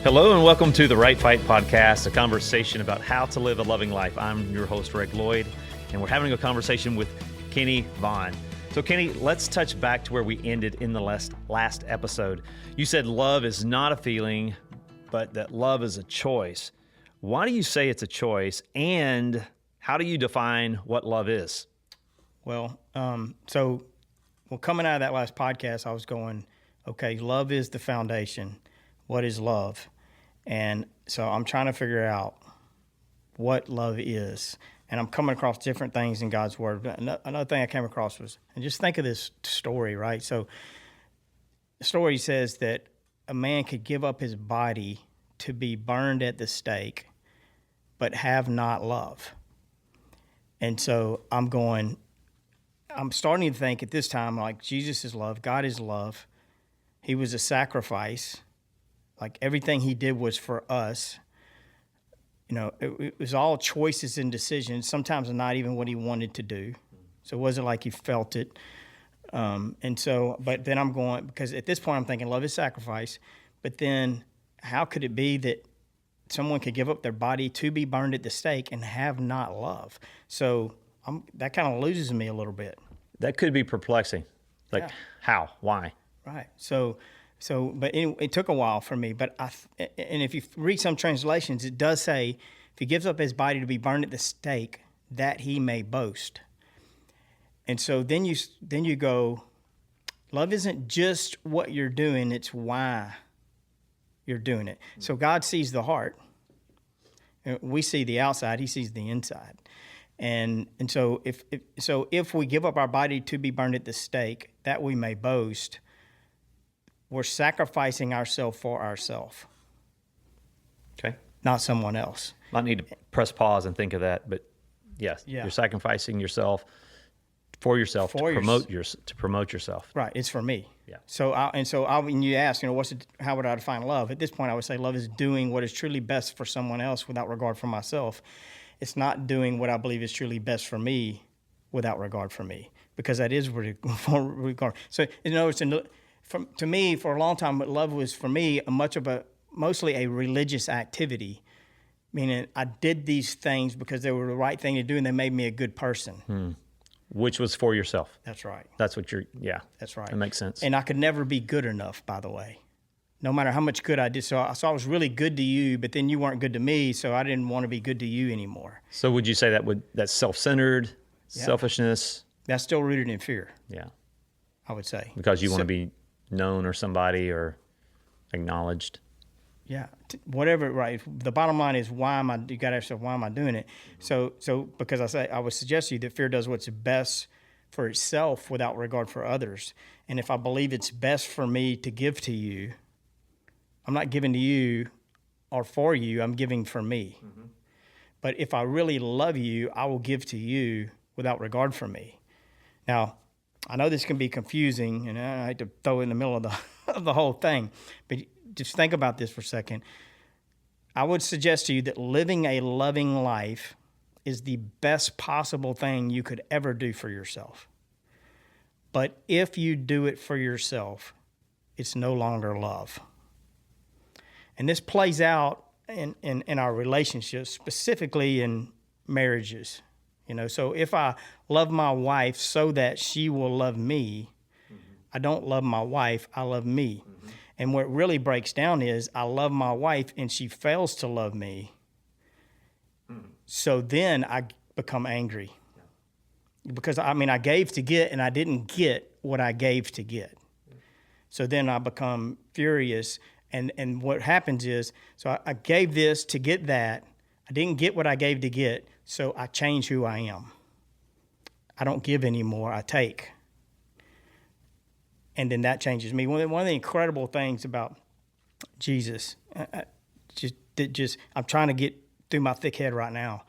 Hello and welcome to the Right Fight Podcast, a conversation about how to live a loving life. I'm your host, Reg Lloyd, and we're having a conversation with Kenny Vaughn. So Kenny, let's touch back to where we ended in the last episode. You said love is not a feeling, but that love is a choice. Why do you say it's a choice, and how do you define what love is? Well, coming out of that last podcast, I was going, okay, love is the foundation. What is love? And so I'm trying to figure out what love is. And I'm coming across different things in God's Word. Another thing I came across was, and just think of this story, right? So the story says that a man could give up his body to be burned at the stake, but have not love. And so I'm starting to think at this time, like, Jesus is love, God is love. He was a sacrifice. Like, everything he did was for us. You know, it was all choices and decisions, sometimes not even what he wanted to do. So it wasn't like he felt it. But then I'm going, because at this point I'm thinking love is sacrifice, but then how could it be that someone could give up their body to be burned at the stake and have not love? So that kind of loses me a little bit. That could be perplexing. Like, How? Why? Right. But it took a while for me. But and if you read some translations, it does say, if he gives up his body to be burned at the stake, that he may boast. And so then you go, love isn't just what you're doing; it's why you're doing it. So God sees the heart. We see the outside; He sees the inside. And so if we give up our body to be burned at the stake, that we may boast, we're sacrificing ourselves for ourselves. Okay. Not someone else. Might need to press pause and think of that, but yes, you're sacrificing yourself for yourself to promote yourself. Right. It's for me. Yeah. So when you ask, how would I define love? At this point, I would say love is doing what is truly best for someone else without regard for myself. It's not doing what I believe is truly best for me without regard for me, because that is regard. So, to me, for a long time, love was for me mostly a religious activity, meaning I did these things because they were the right thing to do and they made me a good person. Which was for yourself. That's right. That's what That's right. That makes sense. And I could never be good enough, by the way, no matter how much good I did. So I was really good to you, but then you weren't good to me, so I didn't want to be good to you anymore. So would you say that's self-centered, selfishness? That's still rooted in fear. Yeah. I would say. Because you want to be known or somebody or acknowledged. Yeah, whatever. Right. The bottom line is, you got to ask yourself, why am I doing it? So because I would suggest to you that fear does what's best for itself without regard for others. And if I believe it's best for me to give to you, I'm not giving to you or for you, I'm giving for me. Mm-hmm. But if I really love you, I will give to you without regard for me. Now, I know this can be confusing, and I hate to throw it in the middle of the whole thing, but just think about this for a second. I would suggest to you that living a loving life is the best possible thing you could ever do for yourself. But if you do it for yourself, it's no longer love. And this plays out in our relationships, specifically in marriages. So if I love my wife so that she will love me, I don't love my wife, I love me. Mm-hmm. And what really breaks down is I love my wife and she fails to love me. Mm-hmm. So then I become angry. Yeah. Because, I gave to get and I didn't get what I gave to get. Yeah. So then I become furious. And what happens is, so I gave this to get that. I didn't get what I gave to get, so I change who I am. I don't give anymore, I take. And then that changes me. One of the incredible things about Jesus, I'm trying to get through my thick head right now,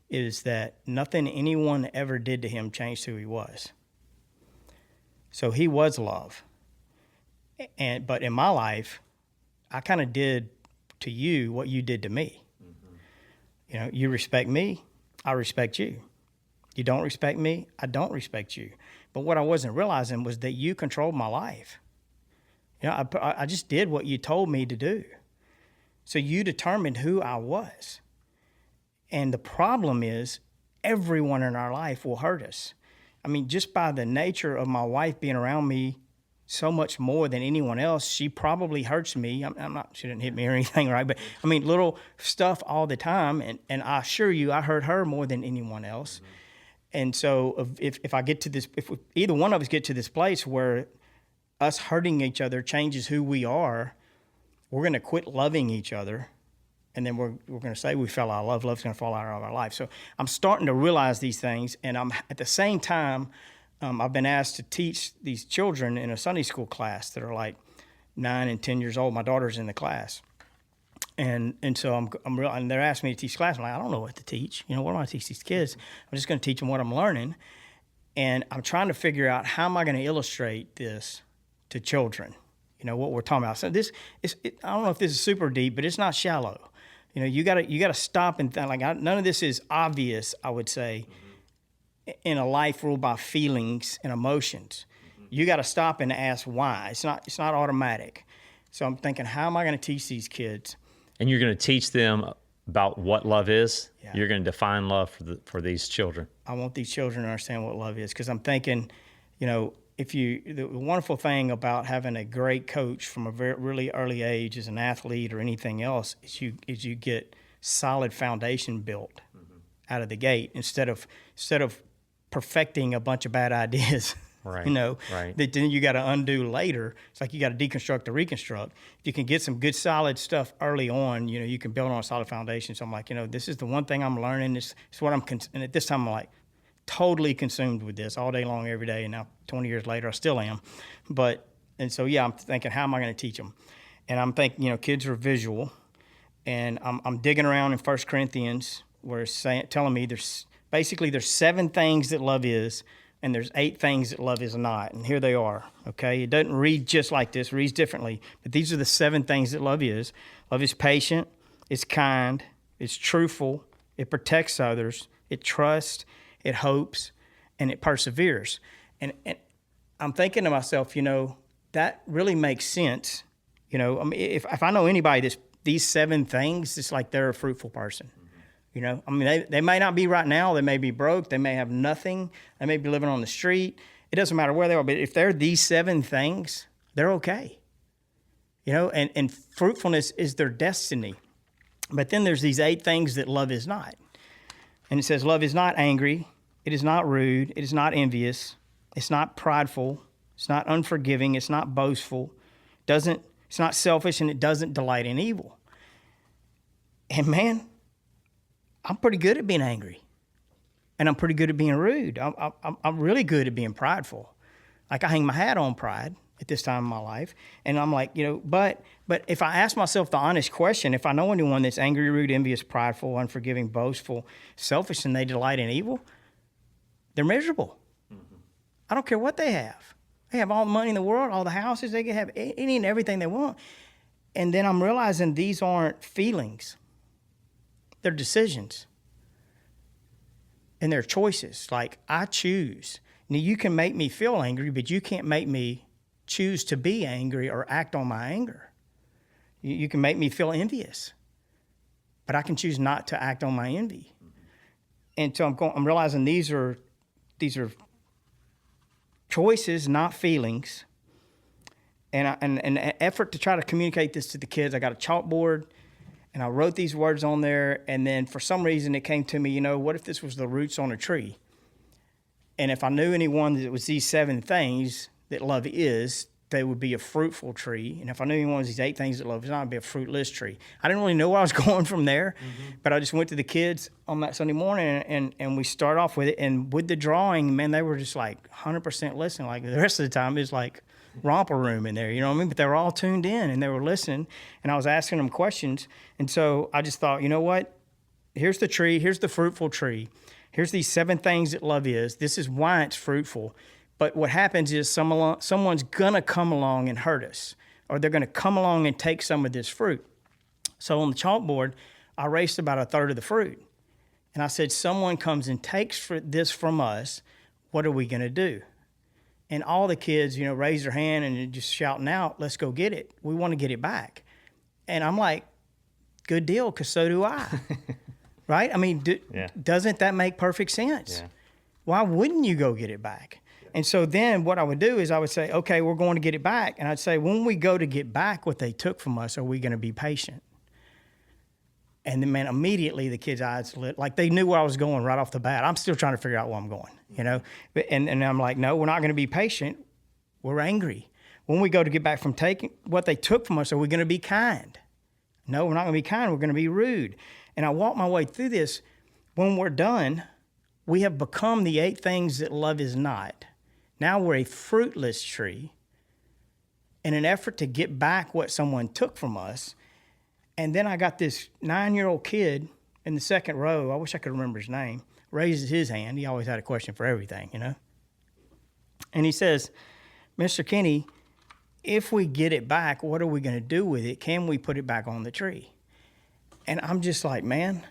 is that nothing anyone ever did to him changed who he was. So he was love. But in my life, I kind of did to you what you did to me. Mm-hmm. You respect me, I respect you. You don't respect me, I don't respect you. But what I wasn't realizing was that you controlled my life. I just did what you told me to do. So you determined who I was. And the problem is everyone in our life will hurt us. I mean, just by the nature of my wife being around me so much more than anyone else, she probably hurts me. I'm not, she didn't hit me or anything, right? But I mean, little stuff all the time. And I assure you, I hurt her more than anyone else. And so if I get to this, if either one of us get to this place where us hurting each other changes who we are, we're going to quit loving each other. And then we're going to say we fell out of love. Love's going to fall out of our life. So I'm starting to realize these things. And I'm at the same time, I've been asked to teach these children in a Sunday school class that are like 9 and 10 years old. My daughter's in the class. And so and they're asking me to teach class. I'm like, I don't know what to teach. You know, what am I going to teach these kids? I'm just going to teach them what I'm learning. And I'm trying to figure out how am I going to illustrate this to children? You know, what we're talking about. So I don't know if this is super deep, but it's not shallow. You know, you gotta stop and think. Like, none of this is obvious, I would say, in a life ruled by feelings and emotions. You got to stop and ask why. It's not automatic. So I'm thinking, how am I going to teach these kids? And you're going to teach them about what love is. Yeah. You're going to define love for these children. I want these children to understand what love is, because I'm thinking, you know, the wonderful thing about having a great coach from a really early age as an athlete or anything else is you get solid foundation built out of the gate instead of perfecting a bunch of bad ideas. Right. You know, right. That then you got to undo later. It's like you got to deconstruct to reconstruct. If you can get some good solid stuff early on, you know, you can build on a solid foundation. So I'm like, you know, this is the one thing I'm learning. This is what and at this time I'm like totally consumed with this all day long, every day. And now 20 years later, I still am. And so, yeah, I'm thinking, how am I going to teach them? And I'm thinking, you know, kids are visual. And I'm digging around in 1 Corinthians where it's telling me there's 7 things that love is, and there's 8 things that love is not. And here they are, okay? It doesn't read just like this. It reads differently. But these are the 7 things that love is. Love is patient. It's kind. It's truthful. It protects others. It trusts. It hopes. And it perseveres. And I'm thinking to myself, you know, that really makes sense. You know, I mean, if I know anybody these 7 things, it's like they're a fruitful person. You know, I mean, they may not be right now. They may be broke. They may have nothing. They may be living on the street. It doesn't matter where they are. But if they're these 7 things, they're okay. You know, and fruitfulness is their destiny. But then there's these 8 things that love is not. And it says love is not angry. It is not rude. It is not envious. It's not prideful. It's not unforgiving. It's not boastful. It's not selfish, and it doesn't delight in evil. And man, I'm pretty good at being angry, and I'm pretty good at being rude. I'm really good at being prideful. Like, I hang my hat on pride at this time in my life, and I'm like, you know, but if I ask myself the honest question, if I know anyone that's angry, rude, envious, prideful, unforgiving, boastful, selfish, and they delight in evil, they're miserable. I don't care what they have. They have all the money in the world, all the houses. They can have any and everything they want. And then I'm realizing these aren't feelings. They're decisions. And they're choices. Like, I choose. Now, you can make me feel angry, but you can't make me choose to be angry or act on my anger. You can make me feel envious, but I can choose not to act on my envy. And so I'm realizing these are choices, not feelings. And an effort to try to communicate this to the kids. I got a chalkboard, and I wrote these words on there, and then for some reason it came to me, you know, what if this was the roots on a tree? And if I knew anyone that was these 7 things that love is, they would be a fruitful tree. And if I knew anyone was these 8 things that love is not, it'd be a fruitless tree. I didn't really know where I was going from there, but I just went to the kids on that Sunday morning, and we start off with it. And with the drawing, man, they were just like 100% listening. Like, the rest of the time, it was like romper room in there, you know what I mean? But they were all tuned in, and they were listening, and I was asking them questions. And so I just thought, you know what? Here's the tree. Here's the fruitful tree. Here's these 7 things that love is. This is why it's fruitful. But what happens is someone's going to come along and hurt us, or they're going to come along and take some of this fruit. So on the chalkboard, I erased about a third of the fruit. And I said, someone comes and takes this from us. What are we going to do? And all the kids, you know, raised their hand and just shouting out, let's go get it. We want to get it back. And I'm like, good deal, because so do I. Right? I mean, doesn't that make perfect sense? Yeah. Why wouldn't you go get it back? And so then what I would do is I would say, okay, we're going to get it back. And I'd say, when we go to get back what they took from us, are we going to be patient? And then, man, immediately the kids' eyes lit, like they knew where I was going right off the bat. I'm still trying to figure out where I'm going, you know? And I'm like, no, we're not going to be patient. We're angry. When we go to get back from taking what they took from us, are we going to be kind? No, we're not going to be kind. We're going to be rude. And I walk my way through this. When we're done, we have become the 8 things that love is not. Now we're a fruitless tree in an effort to get back what someone took from us. And then I got this 9-year-old kid in the second row. I wish I could remember his name. Raises his hand. He always had a question for everything, you know. And he says, Mr. Kenny, if we get it back, what are we going to do with it? Can we put it back on the tree? And I'm just like, man,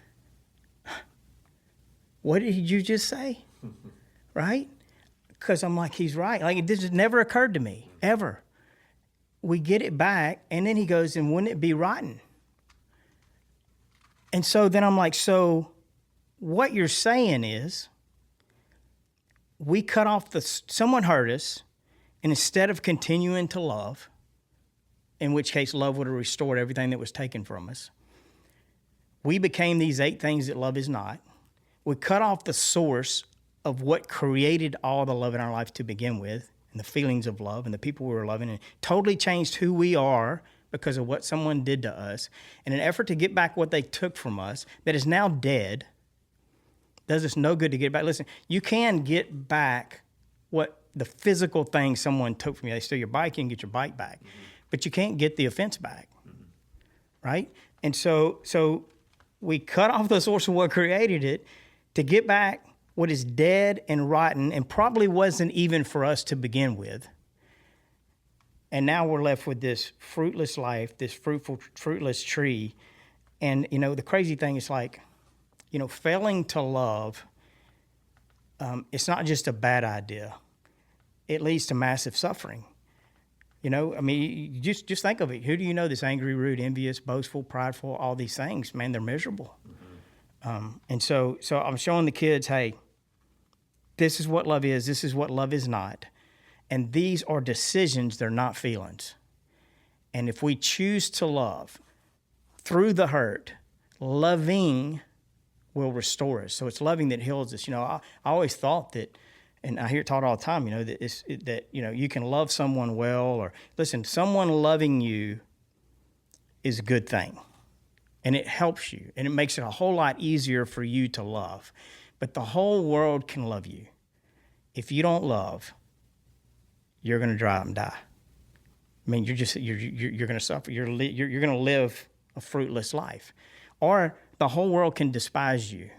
what did you just say? Right? Because I'm like, he's right. Like, this has never occurred to me, ever. We get it back, and then he goes, and wouldn't it be rotten? And so then I'm like, so what you're saying is we cut off someone hurt us, and instead of continuing to love, in which case love would have restored everything that was taken from us, we became these 8 things that love is not. We cut off the source of what created all the love in our life to begin with, and the feelings of love and the people we were loving, and totally changed who we are because of what someone did to us, in an effort to get back what they took from us that is now dead. Does us no good to get back. Listen, you can get back what the physical thing someone took from you. They steal your bike, you can get your bike back. But you can't get the offense back, right? And so we cut off the source of what created it to get back what is dead and rotten and probably wasn't even for us to begin with. And now we're left with this fruitless life, this fruitless tree. And, you know, the crazy thing is, like, you know, failing to love, it's not just a bad idea. It leads to massive suffering. You know, I mean, you just think of it. Who do you know that's angry, rude, envious, boastful, prideful, all these things? Man, they're miserable. And so I'm showing the kids, hey, this is what love is. This is what love is not. And these are decisions. They're not feelings. And if we choose to love through the hurt, loving will restore us. So it's loving that heals us. You know, I always thought that, and I hear it taught all the time, you know, that you know, you can love someone well, or listen, someone loving you is a good thing. And it helps you, and it makes it a whole lot easier for you to love. But the whole world can love you. If you don't love, you're going to dry up and die. I mean, you're going to suffer. You're going to live a fruitless life, or the whole world can despise you.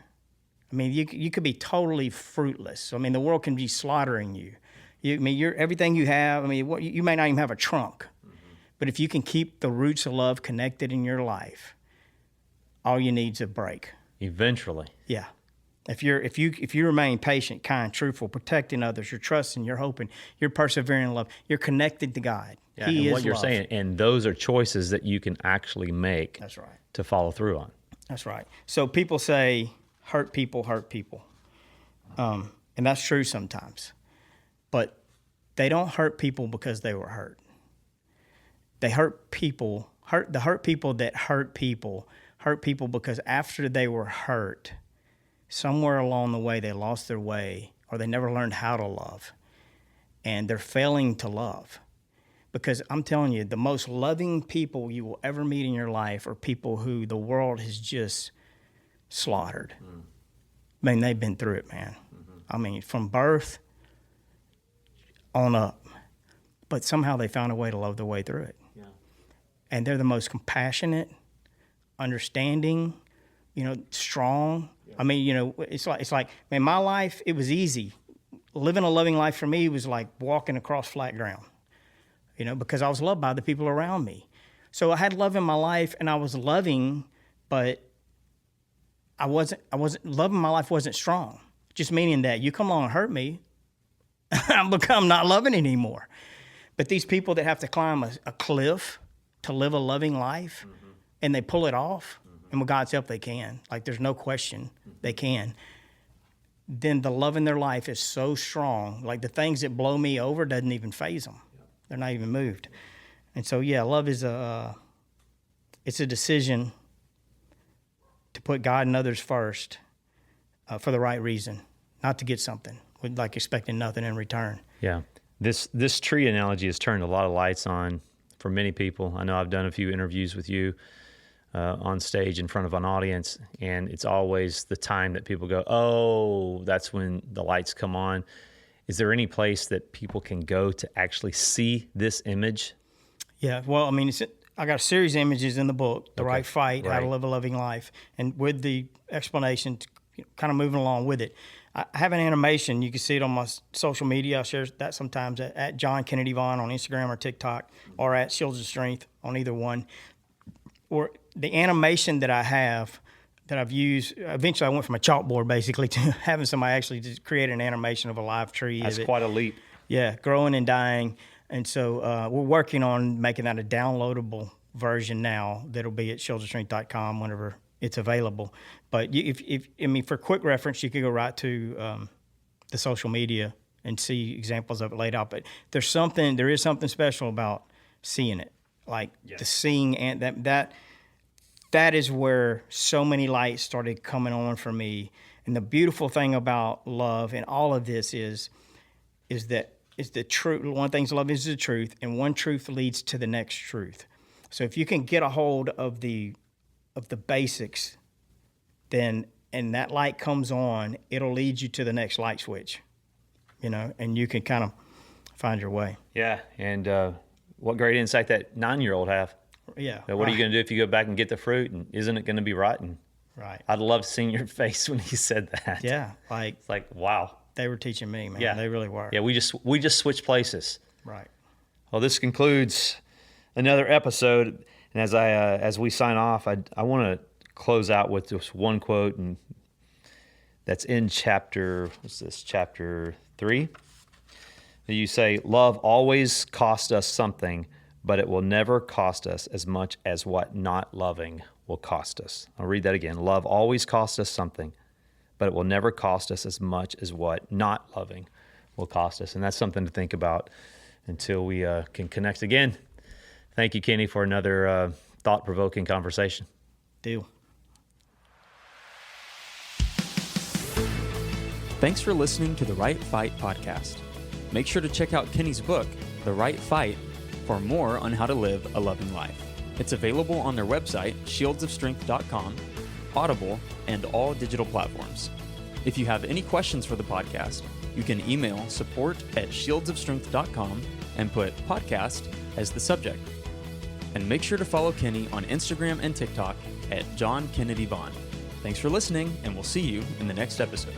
I mean, you could be totally fruitless. So, I mean, the world can be slaughtering you. I mean, everything you have. I mean, you may not even have a trunk, but if you can keep the roots of love connected in your life, all you need is a break. Eventually. Yeah. If you remain patient, kind, truthful, protecting others, you're trusting, you're hoping, you're persevering in love, you're connected to God. Yeah, He and is what you're love. saying, and those are choices that you can actually make. That's right. To follow through on. That's right. So people say, hurt people. And that's true sometimes. But they don't hurt people because they were hurt. They hurt people that hurt people because after they were hurt, somewhere along the way they lost their way, or they never learned how to love. And they're failing to love. Because I'm telling you, the most loving people you will ever meet in your life are people who the world has just slaughtered. I mean, they've been through it, man. I mean, from birth on up. But somehow they found a way to love their way through it. Yeah. And they're the most compassionate, understanding, you know, strong. Yeah. I mean, you know, it's like, man, my life, it was easy. Living a loving life for me was like walking across flat ground. You know, because I was loved by the people around me. So I had love in my life, and I was loving, but love in my life wasn't strong. Just meaning that you come along and hurt me, I become not loving anymore. But these people that have to climb a cliff to live a loving life, and they pull it off, and with God's help, they can. Like, there's no question they can. Then the love in their life is so strong. Like, the things that blow me over doesn't even faze them. They're not even moved. And so, yeah, love is it's a decision to put God and others first for the right reason, not to get something, with like expecting nothing in return. Yeah. This tree analogy has turned a lot of lights on for many people. I know I've done a few interviews with you on stage in front of an audience, and it's always the time that people go, oh, that's when the lights come on. Is there any place that people can go to actually see this image? Yeah, well, I mean, I got a series of images in the book, The Right Fight, How to Live a Loving Life, and with the explanation, kind of moving along with it. I have an animation. You can see it on my social media. I share that sometimes at John Kennedy Vaughn on Instagram or TikTok, or at Shields of Strength on either one. Or the animation that I have that I've used, eventually I went from a chalkboard basically to having somebody actually just create an animation of a live tree. That's quite a leap. Yeah, growing and dying. And so we're working on making that a downloadable version now that'll be at shieldsofstrength.com whenever it's available. But for quick reference, you could go right to the social media and see examples of it laid out. But there is something special about seeing it, like the seeing, and that is where so many lights started coming on for me. And the beautiful thing about love and all of this is that it's the truth. One of the things love is the truth, and one truth leads to the next truth. So if you can get a hold of the basics, then and that light comes on, it'll lead you to the next light switch, and you can kind of find your way. Yeah, and what great insight that 9-year-old have. Yeah. What are you going to do if you go back and get the fruit, and isn't it going to be rotten? Right. I'd love seeing your face when he said that. Yeah, it's like, wow. They were teaching me, man. Yeah. They really were. Yeah, we just switched places. Right. Well, this concludes another episode, and as we sign off, I want to close out with just one quote, and that's in chapter 3. You say, love always costs us something, but it will never cost us as much as what not loving will cost us. I'll read that again. Love always costs us something, but it will never cost us as much as what not loving will cost us. And that's something to think about until we can connect again. Thank you, Kenny, for another thought-provoking conversation. Deal. Thanks for listening to the Right Fight podcast. Make sure to check out Kenny's book, The Right Fight, for more on how to live a loving life. It's available on their website, shieldsofstrength.com, Audible, and all digital platforms. If you have any questions for the podcast, you can email support@shieldsofstrength.com and put podcast as the subject. And make sure to follow Kenny on Instagram and TikTok at John Kennedy Vaughn. Thanks for listening, and we'll see you in the next episode.